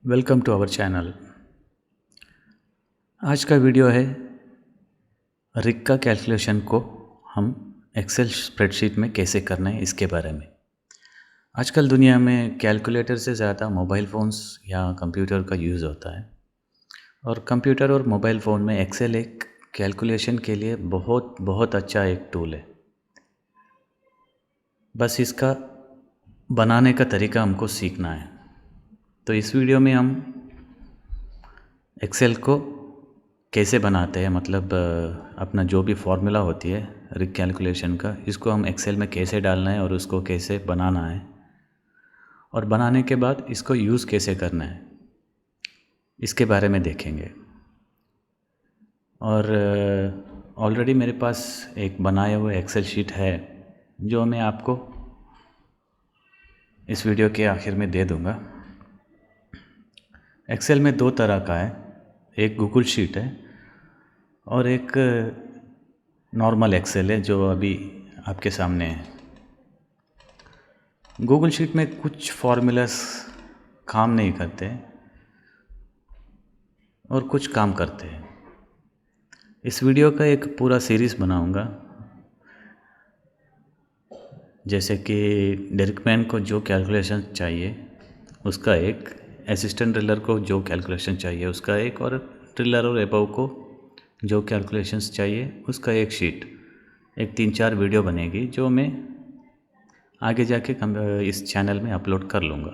Welcome to our channel. आज का video है रिक का कैलकुलेशन को हम एक्सेल स्प्रेडशीट में कैसे करना है इसके बारे में। आजकल दुनिया में कैलकुलेटर से ज़्यादा मोबाइल फ़ोन्स या कंप्यूटर का यूज़ होता है और कंप्यूटर और मोबाइल फ़ोन में एक्सेल एक कैलकुलेशन के लिए बहुत अच्छा एक टूल है। बस इसका बनाने का तरीका हमको सीखना है। तो इस वीडियो में हम एक्सेल को कैसे बनाते हैं, मतलब अपना जो भी फॉर्मूला होती है रिक कैलकुलेशन का, इसको हम एक्सेल में कैसे डालना है और उसको कैसे बनाना है और बनाने के बाद इसको यूज़ कैसे करना है इसके बारे में देखेंगे। और ऑलरेडी मेरे पास एक बनाया हुआ एक्सेल शीट है जो मैं आपको इस वीडियो के आखिर में दे दूँगा। एक्सेल में दो तरह का है, एक गूगल शीट है और एक नॉर्मल एक्सेल है जो अभी आपके सामने है। गूगल शीट में कुछ फार्मूलास काम नहीं करते और कुछ काम करते हैं। इस वीडियो का एक पूरा सीरीज़ बनाऊंगा, जैसे कि डायरेक्टमैन को जो कैलकुलेशन चाहिए उसका एक, असिस्टेंट ड्रिलर को जो कैलकुलेशन चाहिए उसका एक, और ड्रिलर और एबव को जो कैलकुलेशंस चाहिए उसका एक शीट, एक 3-4 वीडियो बनेगी जो मैं आगे जाके इस चैनल में अपलोड कर लूँगा।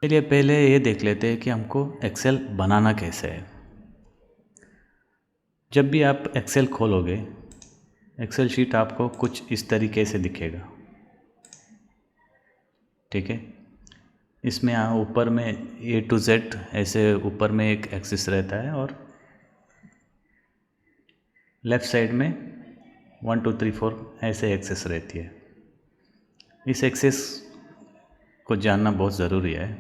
चलिए पहले ये देख लेते हैं कि हमको एक्सेल बनाना कैसे है। जब भी आप एक्सेल खोलोगे, एक्सेल शीट आपको कुछ इस तरीके से दिखेगा, ठीक है। इसमें ऊपर में A to Z ऐसे ऊपर में एक एक्सिस रहता है और लेफ़्ट साइड में 1 2 3 4 ऐसे एक्सेस रहती है। इस एक्सेस को जानना बहुत ज़रूरी है,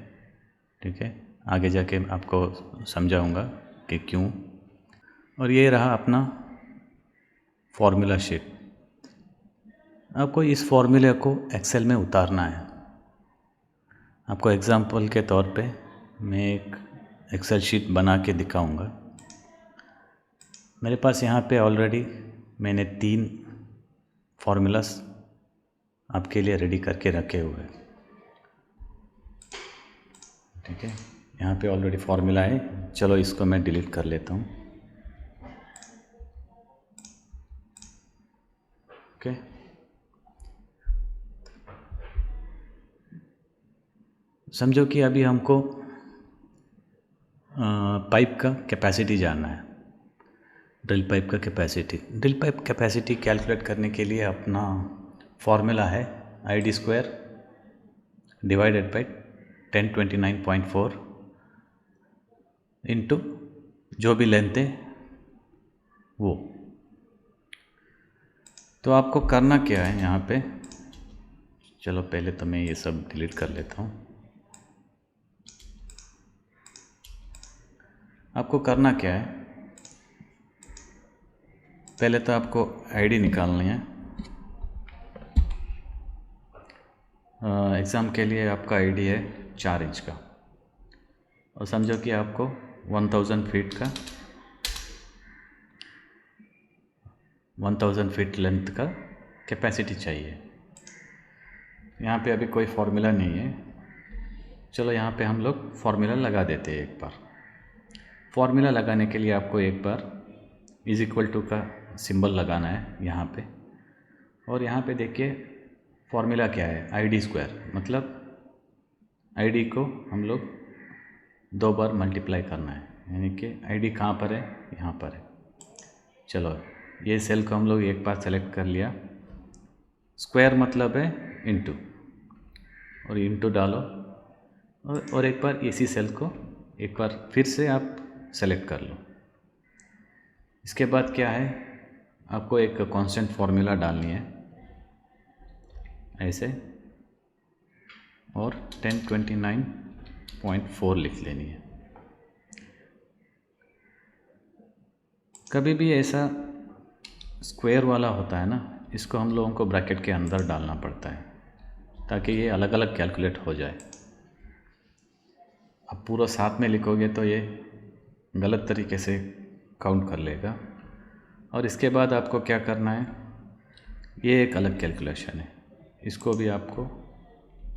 ठीक है। आगे जाके आपको समझाऊंगा कि क्यों। और ये रहा अपना फॉर्मूला शीट। आपको इस फॉर्मूले को एक्सेल में उतारना है। आपको एग्जांपल के तौर पे मैं एक एक्सेल शीट बना के दिखाऊंगा। मेरे पास यहाँ पे ऑलरेडी मैंने 3 फार्मूलास आपके लिए रेडी करके रखे हुए हैं, ठीक है। यहाँ पे ऑलरेडी फार्मूला है। चलो इसको मैं डिलीट कर लेता हूँ, ओके। समझो कि अभी हमको पाइप का कैपेसिटी जानना है, ड्रिल पाइप का capacity. Drill pipe capacity calculate करने के लिए अपना फॉर्मूला है ID² डिवाइडेड बाई 1029.4 इंटू जो भी लेंथ है वो। तो आपको करना क्या है यहाँ पे, चलो पहले तो मैं ये सब डिलीट कर लेता हूँ। आपको करना क्या है, पहले तो आपको ID निकालनी है। एग्ज़ाम के लिए आपका ID है 4 इंच का, और समझो कि आपको 1000 फीट का 1000 फीट लेंथ का कैपेसिटी चाहिए। यहाँ पे अभी कोई फार्मूला नहीं है, चलो यहाँ पे हम लोग फार्मूला लगा देते हैं एक बार। फार्मूला लगाने के लिए आपको एक बार इज इक्वल टू का सिंबल लगाना है यहाँ पे, और यहाँ पे देखिए फार्मूला क्या है, ID², मतलब ID को हम लोग 2 बार मल्टीप्लाई करना है, यानी कि ID कहाँ पर है, यहाँ पर है। चलो ये सेल को हम लोग एक बार सेलेक्ट कर लिया, स्क्वायर मतलब है इंटू, और इंटू डालो, और एक बार इसी सेल को एक बार फिर से आप सेलेक्ट कर लो। इसके बाद क्या है, आपको एक कांस्टेंट फार्मूला डालनी है ऐसे, और 1029.4 लिख लेनी है। कभी भी ऐसा स्क्वायर वाला होता है ना, इसको हम लोगों को ब्रैकेट के अंदर डालना पड़ता है ताकि ये अलग अलग कैलकुलेट हो जाए। अब पूरा साथ में लिखोगे तो ये गलत तरीके से काउंट कर लेगा। और इसके बाद आपको क्या करना है, ये एक अलग कैलकुलेशन है, इसको भी आपको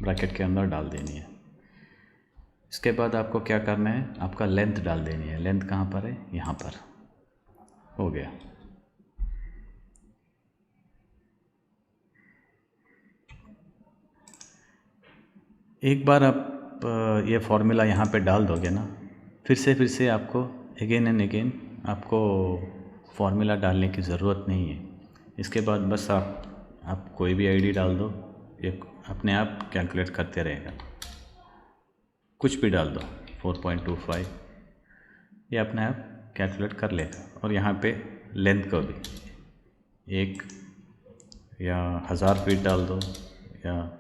ब्रैकेट के अंदर डाल देनी है। इसके बाद आपको क्या करना है, आपका लेंथ डाल देनी है। लेंथ कहाँ पर है, यहाँ पर। हो गया। एक बार आप ये फॉर्मूला यहाँ पे डाल दोगे ना, फिर से आपको अगेन एंड अगेन आपको फॉर्मूला डालने की ज़रूरत नहीं है। इसके बाद बस आप कोई भी आईडी डाल दो, ये अपने आप कैलकुलेट करते रहेगा। कुछ भी डाल दो, 4.25, ये अपने आप कैलकुलेट कर लेगा। और यहाँ पे लेंथ को भी 1 या 1000 फीट डाल दो या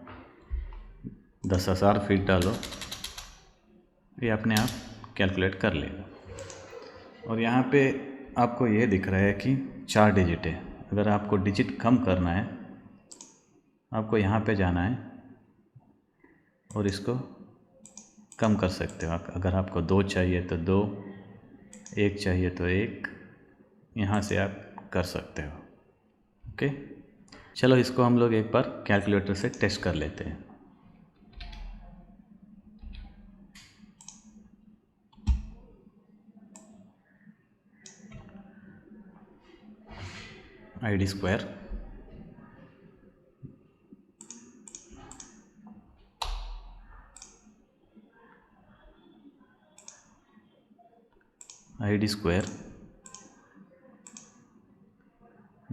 10,000 फीट डालो, ये अपने आप कैलकुलेट कर लेगा। और यहाँ पे आपको ये दिख रहा है कि 4 डिजिट है। अगर आपको डिजिट कम करना है, आपको यहाँ पे जाना है और इसको कम कर सकते हो। अगर आपको 2 चाहिए तो 2, 1 चाहिए तो 1, यहाँ से आप कर सकते हो। ओके, चलो इसको हम लोग एक बार कैलकुलेटर से टेस्ट कर लेते हैं। ID square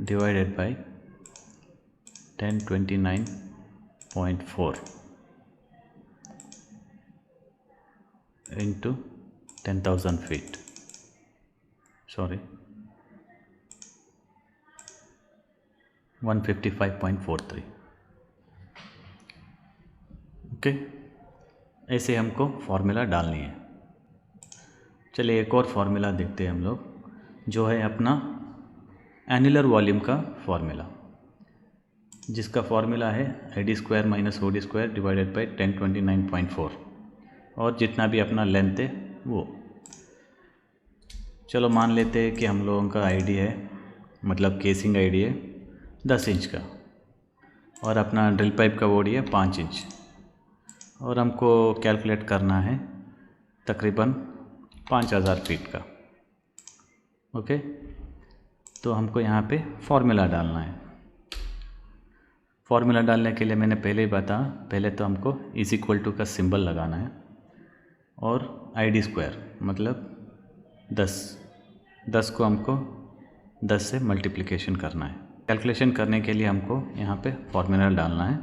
divided by 1029.4 into 10,000 feet, sorry 155.43। Okay, ऐसे हमको फॉर्मूला डालनी है। चलिए एक और फार्मूला देखते हैं हम लोग, जो है अपना एनुलर वॉल्यूम का फार्मूला, जिसका फार्मूला है ID square minus OD square divided by 1029.4, और जितना भी अपना लेंथ है वो। चलो मान लेते हैं कि हम लोगों का ID है, मतलब केसिंग ID है 10 इंच का, और अपना ड्रिल पाइप का बॉडी है 5 इंच, और हमको कैलकुलेट करना है तकरीबन 5000 फीट का। ओके, तो हमको यहाँ पे फॉर्मूला डालना है। फॉर्मूला डालने के लिए मैंने पहले ही बताया, पहले तो हमको इज इक्वल टू का सिंबल लगाना है, और ID स्क्वायर मतलब 10 को हमको 10 से मल्टीप्लिकेशन करना है। कैलकुलेशन करने के लिए हमको यहाँ पे फॉर्मूला डालना है।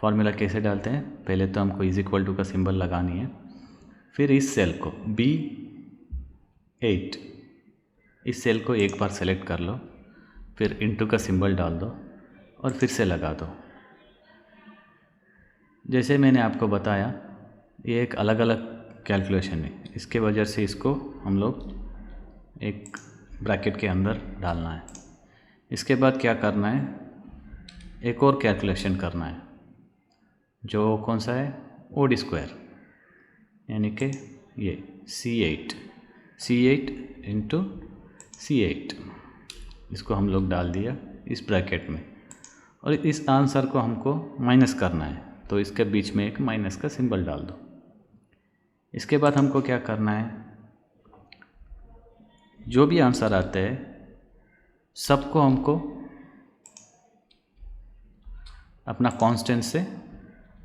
फॉर्मूला कैसे डालते हैं, पहले तो हमको इज इक्वल टू का सिंबल लगानी है, फिर इस सेल को B8, इस सेल को एक बार सेलेक्ट कर लो, फिर इनटू का सिंबल डाल दो और फिर से लगा दो। जैसे मैंने आपको बताया, ये एक अलग अलग कैलकुलेशन है, इसके वजह से इसको हम लोग एक ब्रैकेट के अंदर डालना है। इसके बाद क्या करना है, एक और कैलकुलेशन करना है, जो कौन सा है, OD स्क्वायर, यानी कि ये C8 इंटू C8, इसको हम लोग डाल दिया इस ब्रैकेट में, और इस आंसर को हमको माइनस करना है, तो इसके बीच में एक माइनस का सिंबल डाल दो। इसके बाद हमको क्या करना है, जो भी आंसर आता है सबको हमको अपना कांस्टेंट से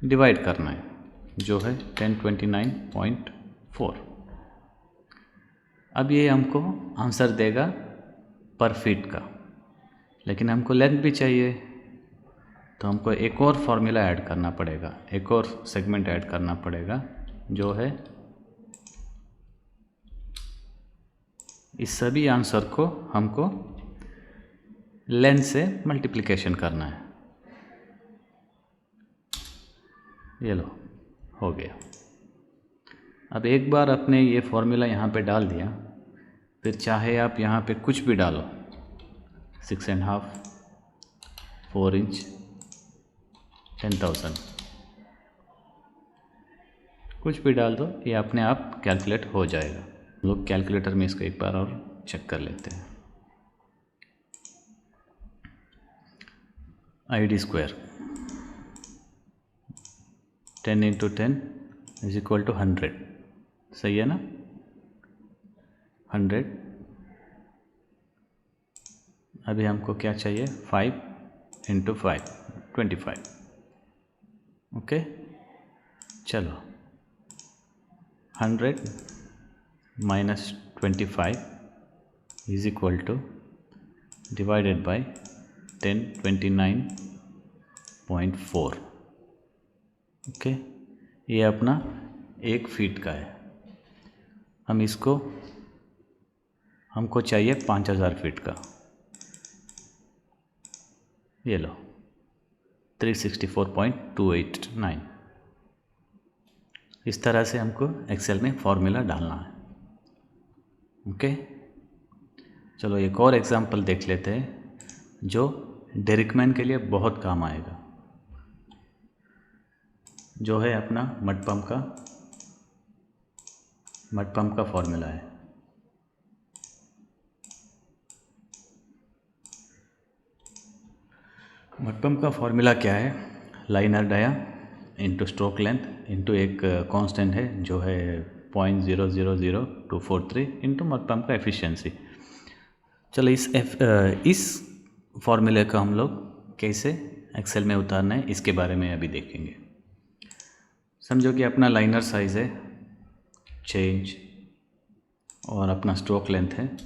डिवाइड करना है, जो है 1029.4। अब ये हमको आंसर देगा पर फीट का, लेकिन हमको लेंथ भी चाहिए, तो हमको एक और फार्मूला ऐड करना पड़ेगा, एक और सेगमेंट ऐड करना पड़ेगा, जो है इस सभी आंसर को हमको लेंथ से मल्टीप्लिकेशन करना है। ये लो, हो गया। अब एक बार अपने ये फार्मूला यहाँ पे डाल दिया, फिर चाहे आप यहाँ पे कुछ भी डालो, 6.5, 4 इंच, 10,000, कुछ भी डाल दो, ये अपने आप कैलकुलेट हो जाएगा। हम लोग कैलकुलेटर में इसको एक बार और चेक कर लेते हैं। ID स्क्वायर 10 × 10 = 100, सही है ना। 100। अभी हमको क्या चाहिए, 5 × 5 25। ओके, चलो 100 - 25 = डिवाइडेड बाय 1029.4। ओके, ये अपना 1 फीट का है। हम इसको, हमको चाहिए 5000 फीट का। ये लो 364.289। इस तरह से हमको एक्सेल में फॉर्मूला डालना है। ओके, चलो एक और एग्जांपल देख लेते हैं जो डिरिकमैन के लिए बहुत काम आएगा, जो है अपना मड पंप का फॉर्मूला है। मड पंप का फॉर्मूला क्या है, liner dia into stroke length into एक कांस्टेंट है जो है 0.000243 इंटू मड पंप का एफिशिएंसी। चलो इस फॉर्मूले को हम लोग कैसे एक्सेल में उतारना है इसके बारे में अभी देखेंगे। समझो कि अपना लाइनर साइज़ है 6 इंच और अपना स्ट्रोक लेंथ है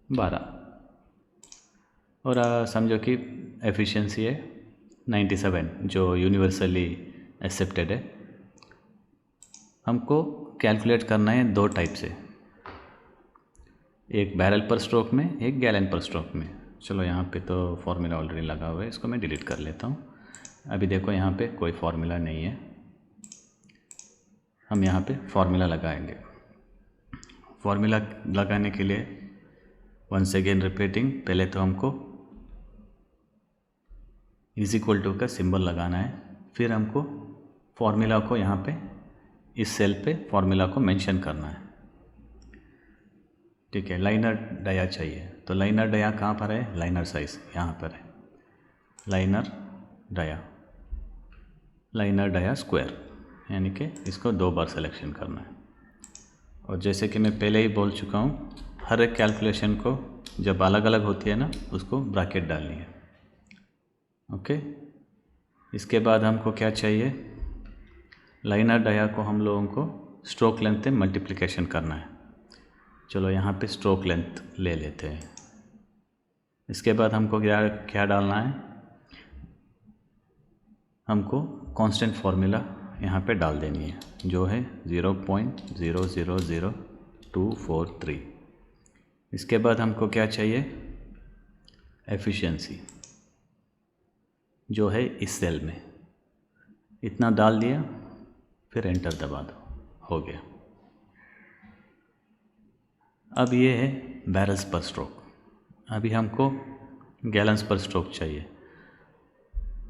12 और समझो कि एफिशिएंसी है 97 जो यूनिवर्सली एक्सेप्टेड है। हमको कैलकुलेट करना है 2 टाइप से, एक बैरल पर स्ट्रोक में, एक गैलन पर स्ट्रोक में। चलो यहाँ पे तो फार्मूला ऑलरेडी लगा हुआ है, इसको मैं डिलीट कर लेता हूँ। अभी देखो यहाँ पे कोई फार्मूला नहीं है, हम यहाँ पे फार्मूला लगाएंगे। फार्मूला लगाने के लिए वंस अगेन रिपीटिंग, पहले तो हमको = का सिंबल लगाना है, फिर हमको फार्मूला को यहाँ पे इस सेल पे फार्मूला को मेंशन करना है। ठीक है, लाइनर डाया चाहिए तो लाइनर डाया कहाँ पर है, लाइनर साइज यहाँ पर है, लाइनर डाया स्क्वायर, यानी कि इसको 2 बार सिलेक्शन करना है। और जैसे कि मैं पहले ही बोल चुका हूँ, हर एक कैलकुलेशन को जब अलग अलग होती है ना, उसको ब्रैकेट डालनी है। ओके, इसके बाद हमको क्या चाहिए, लाइनर डाया को हम लोगों को स्ट्रोक लेंथ से मल्टीप्लिकेशन करना है। चलो यहाँ पे स्ट्रोक लेंथ ले लेते हैं। इसके बाद हमको क्या डालना है, हमको कांस्टेंट फार्मूला यहाँ पे डाल देनी है जो है 0.000243। इसके बाद हमको क्या चाहिए, एफिशिएंसी जो है इस सेल में, इतना डाल दिया, फिर एंटर दबा दो, हो गया। अब ये है बैरल्स पर स्ट्रोक, अभी हमको गैलन्स पर स्ट्रोक चाहिए।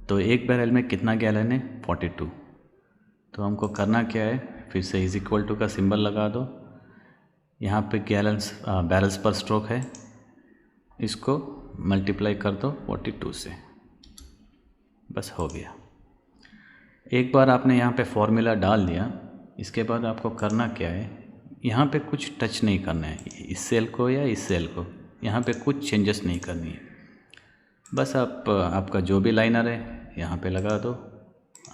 तो एक बैरल में कितना गैलन है, 42। तो हमको करना क्या है, फिर से = का सिंबल लगा दो। यहाँ पे बैरल्स पर स्ट्रोक है, इसको मल्टीप्लाई कर दो 42 से, बस हो गया। एक बार आपने यहाँ पे फॉर्मूला डाल दिया, इसके बाद आपको करना क्या है, यहाँ पे कुछ टच नहीं करना है, इस सेल को या इस सेल को, यहाँ पे कुछ चेंजेस नहीं करनी है। बस आपका जो भी लाइनर है यहाँ पे लगा दो।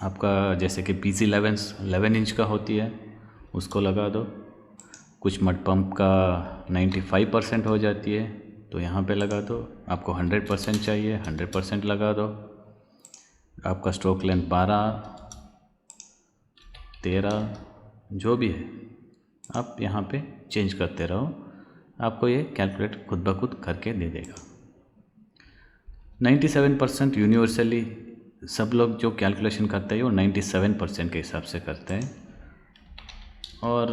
आपका जैसे कि PC 11 इंच का होती है, उसको लगा दो। कुछ मड पंप का 95% हो जाती है, तो यहाँ पे लगा दो। आपको 100% चाहिए, 100% लगा दो। आपका स्ट्रोक लेंथ 12, 13 जो भी है, आप यहाँ पे चेंज करते रहो, आपको ये कैलकुलेट खुद ब खुद करके दे देगा। 97% यूनिवर्सली सब लोग जो कैलकुलेशन करते हैं वो 97% के हिसाब से करते हैं, और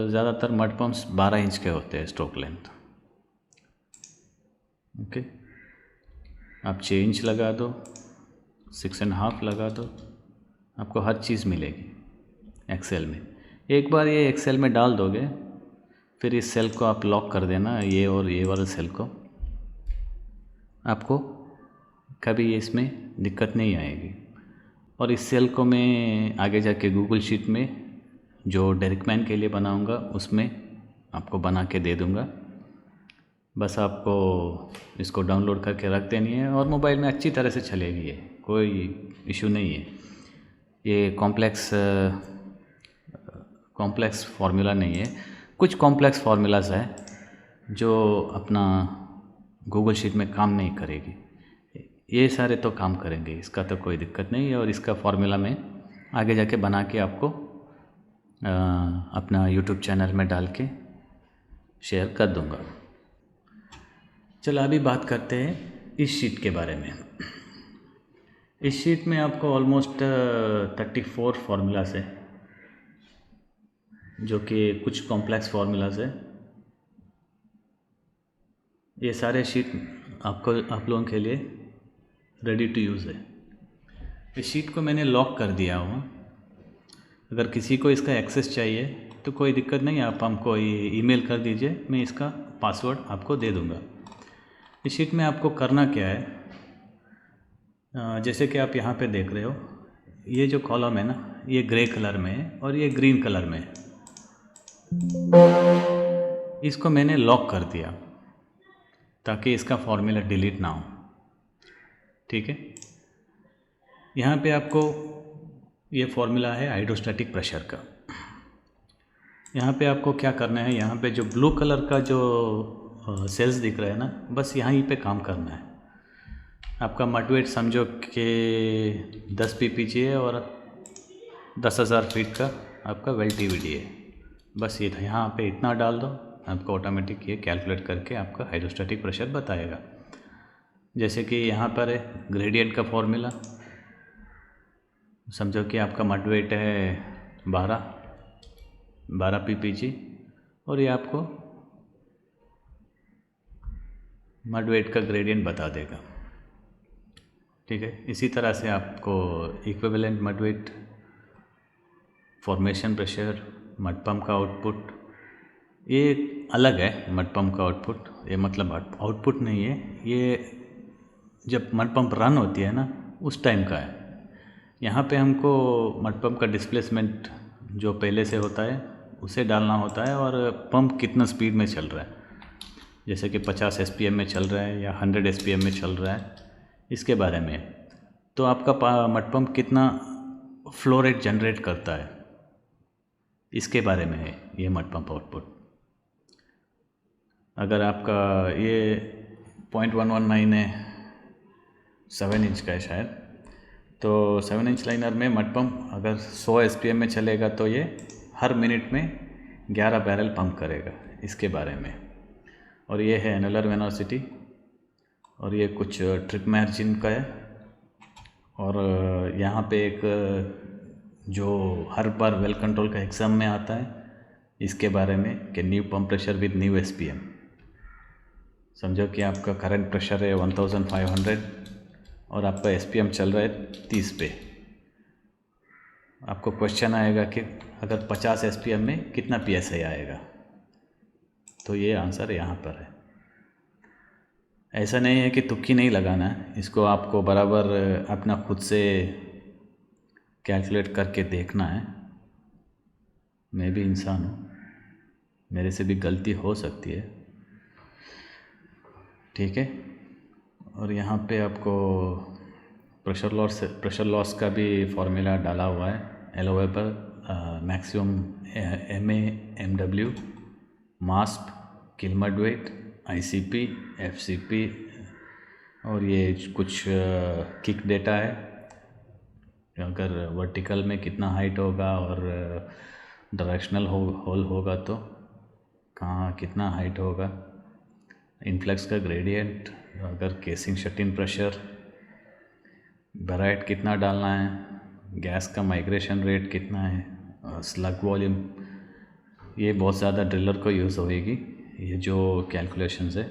ज़्यादातर मड पंप्स 12 इंच के होते हैं स्ट्रोक लेंथ। ओके, आप 6 इंच लगा दो, 6.5 लगा दो, आपको हर चीज़ मिलेगी एक्सेल में। एक बार ये एक्सेल में डाल दोगे फिर इस सेल को आप लॉक कर देना, ये और ये वाला सेल को, आपको कभी इसमें दिक्कत नहीं आएगी। और इस सेल को मैं आगे जाके गूगल शीट में जो डायरेक्टमैन के लिए बनाऊंगा उसमें आपको बना के दे दूंगा। बस आपको इसको डाउनलोड करके रख देनी है और मोबाइल में अच्छी तरह से चलेगी, ये कोई इशू नहीं है। ये कॉम्प्लेक्स फार्मूला नहीं है, कुछ कॉम्प्लेक्स फार्मूलाज है जो अपना गूगल शीट में काम नहीं करेगी, ये सारे तो काम करेंगे, इसका तो कोई दिक्कत नहीं है। और इसका फार्मूला मैं आगे जाके बना के आपको अपना यूट्यूब चैनल में डाल के शेयर कर दूंगा। चलो अभी बात करते हैं इस शीट के बारे में। इस शीट में आपको ऑलमोस्ट 34 फार्मूलाज है जो कि कुछ कॉम्प्लेक्स फार्मूलाज है। ये सारे शीट आप लोगों के लिए रेडी टू यूज़ है। इस शीट को मैंने लॉक कर दिया हूँ, अगर किसी को इसका एक्सेस चाहिए तो कोई दिक्कत नहीं, आप हमको ईमेल कर दीजिए, मैं इसका पासवर्ड आपको दे दूँगा। इस शीट में आपको करना क्या है, जैसे कि आप यहाँ पे देख रहे हो, ये जो कॉलम है ना ये ग्रे कलर में है और ये ग्रीन कलर में है। इसको मैंने लॉक कर दिया ताकि इसका फॉर्मूला डिलीट ना हो, ठीक है। यहाँ पे आपको ये फॉर्मूला है हाइड्रोस्टैटिक प्रेशर का। यहाँ पे आपको क्या करना है, यहाँ पे जो ब्लू कलर का जो सेल्स दिख रहा है ना, बस यहाँ पे काम करना है। आपका मड वेट समझो कि 10 pPg है और 10,000 फीट का आपका वेल TVD है। बस ये था, यहाँ पे इतना डाल दो, आपको ऑटोमेटिक ये कैलकुलेट करके आपका हाइड्रोस्टैटिक प्रेशर बताएगा। जैसे कि यहाँ पर है ग्रेडियंट का फॉर्मूला, समझो कि आपका मड वेट है 12 pPg और ये आपको मड वेट का ग्रेडियंट बता देगा, ठीक है। इसी तरह से आपको equivalent mud weight, formation pressure, mud pump का आउटपुट, ये अलग है। मड पंप का आउटपुट ये मतलब आउटपुट नहीं है, ये जब मड पंप रन होती है ना उस टाइम का है। यहाँ पे हमको मड पंप का डिस्प्लेसमेंट जो पहले से होता है उसे डालना होता है और पंप कितना स्पीड में चल रहा है, जैसे कि 50 SPM में चल रहा है या 100 SPM में चल रहा है, इसके बारे में। तो आपका मड पंप कितना फ्लो रेट जनरेट करता है इसके बारे में है ये मड पंप आउटपुट। अगर आपका ये 0.119 है, 7 इंच का है शायद, तो 7 इंच लाइनर में मड पंप अगर 100 SPM में चलेगा तो ये हर मिनट में 11 बैरल पंप करेगा, इसके बारे में। और ये है एनुलर वेलोसिटी और ये कुछ ट्रिप मार्जिन का है। और यहाँ पे एक जो हर बार वेल कंट्रोल का एग्ज़ाम में आता है इसके बारे में कि new pump pressure with new SPM। समझो कि आपका करंट प्रेशर है 1500 और आपका SPM चल रहा है 30 पे। आपको क्वेश्चन आएगा कि अगर 50 SPM में कितना PSI आएगा, तो ये आंसर यहाँ पर है। ऐसा नहीं है कि तुक्की नहीं लगाना है, इसको आपको बराबर अपना खुद से कैलकुलेट करके देखना है। मैं भी इंसान हूँ, मेरे से भी गलती हो सकती है, ठीक है। और यहाँ पे आपको प्रेशर लॉस का भी फॉर्मूला डाला हुआ है, एलोवेबल मैक्सिमम MA/MW, मास्प, किल मड वेट, ICP, FCP, और ये कुछ किक डेटा है, अगर वर्टिकल में कितना हाइट होगा और डायरेक्शनल होल होगा तो कहाँ कितना हाइट होगा, इनफ्लक्स का ग्रेडियंट, अगर केसिंग शट-इन प्रेशर, बैराइट कितना डालना है, गैस का माइग्रेशन रेट कितना है, स्लग वॉल्यूम, ये बहुत ज़्यादा ड्रिलर को यूज़ होएगी ये जो कैलकुलेशंस है।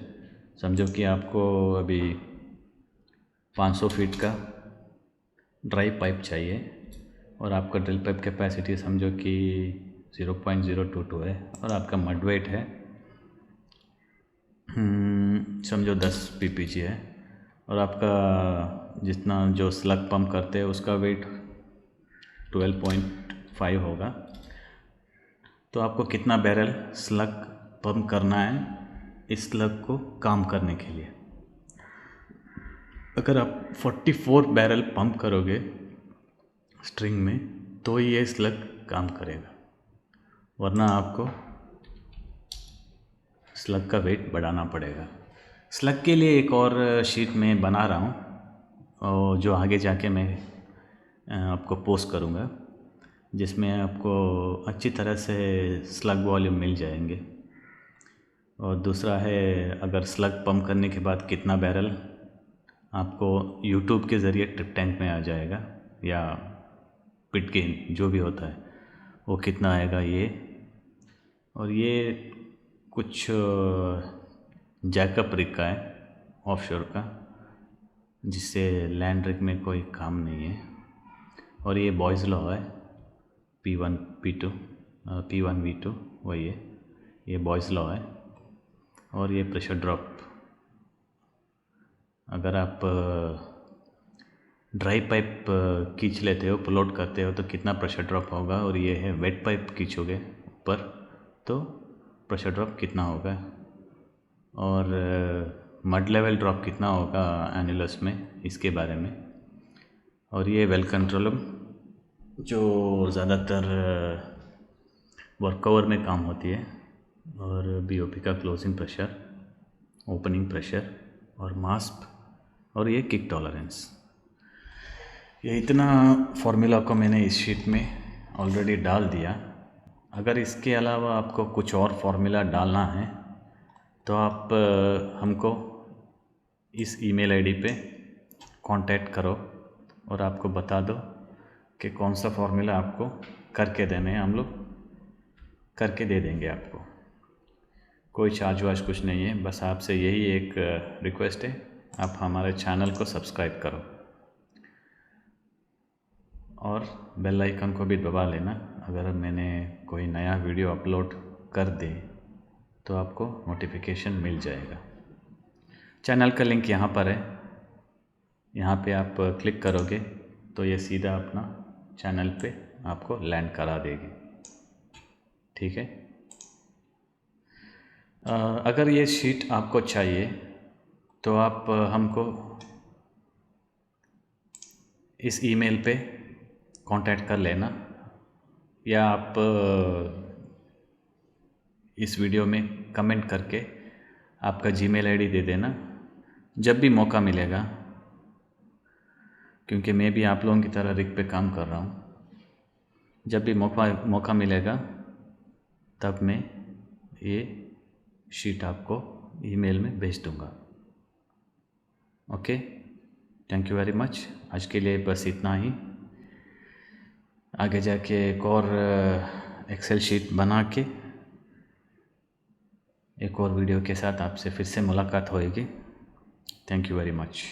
समझो कि आपको अभी 500 फीट का ड्राई पाइप चाहिए और आपका ड्रिल पाइप कैपेसिटी समझो कि 0.022 है, और आपका मड वेट है समझो 10 ppg है, और आपका जितना जो स्लग पंप करते हैं उसका वेट 12.5 होगा। तो आपको कितना बैरल स्लग पंप करना है इस स्लग को काम करने के लिए? अगर आप 44 बैरल पंप करोगे स्ट्रिंग में तो ये स्लग काम करेगा, वरना आपको स्लग का वेट बढ़ाना पड़ेगा। स्लग के लिए एक और शीट में बना रहा हूँ, और जो आगे जाके मैं आपको पोस्ट करूँगा, जिसमें आपको अच्छी तरह से स्लग वॉल्यूम मिल जाएंगे। और दूसरा है, अगर स्लग पंप करने के बाद कितना बैरल आपको यूट्यूब के ज़रिए ट्रिप टैंक में आ जाएगा, या पिट गेन जो भी होता है वो कितना आएगा ये। और ये कुछ जैकअप रिग का है, ऑफशोर का, जिससे लैंड रिग में कोई काम नहीं है। और ये बॉयज़ लॉ है, P1 P2 P1 V2 वही है, ये बॉयज़ लॉ है। और ये प्रेशर ड्रॉप, अगर आप ड्राई पाइप खींच लेते हो, प्लोट करते हो तो कितना प्रेशर ड्रॉप होगा, और ये है वेट पाइप खींचोगे ऊपर तो प्रेशर ड्रॉप कितना होगा, और मड लेवल ड्रॉप कितना होगा एनुलस में, इसके बारे में। और ये वेल कंट्रोलम जो ज़्यादातर वर्क ओवर में काम होती है, और BOP का क्लोजिंग प्रेशर, ओपनिंग प्रेशर और मास्प, और ये किक टॉलरेंस। ये इतना फार्मूला को मैंने इस शीट में ऑलरेडी डाल दिया। अगर इसके अलावा आपको कुछ और फार्मूला डालना है तो आप हमको इस ईमेल आईडी पे कांटेक्ट करो, और आपको बता दो कि कौन सा फार्मूला आपको करके देने हैं, हम लोग करके दे देंगे आपको। कोई चार्ज वार्ज कुछ नहीं है, बस आपसे यही एक रिक्वेस्ट है, आप हमारे चैनल को सब्सक्राइब करो और बेल आइकन को भी दबा लेना। अगर मैंने कोई नया वीडियो अपलोड कर दे तो आपको नोटिफिकेशन मिल जाएगा। चैनल का लिंक यहाँ पर है, यहाँ पे आप क्लिक करोगे तो ये सीधा अपना चैनल पे आपको लैंड करा देगी। ठीक है, अगर ये शीट आपको चाहिए तो आप हमको इस ईमेल पे कांटेक्ट कर लेना, या आप इस वीडियो में कमेंट करके आपका जीमेल आईडी दे देना। जब भी मौका मिलेगा, क्योंकि मैं भी आप लोगों की तरह रिग पे काम कर रहा हूँ, जब भी मौका मिलेगा तब मैं ये शीट आपको ईमेल में भेज दूँगा। Okay, thank you very much. आज के लिए बस इतना ही। आगे जाके एक और एक्सेल शीट बना के एक और वीडियो के साथ आपसे फिर से मुलाकात होएगी। Thank you very much.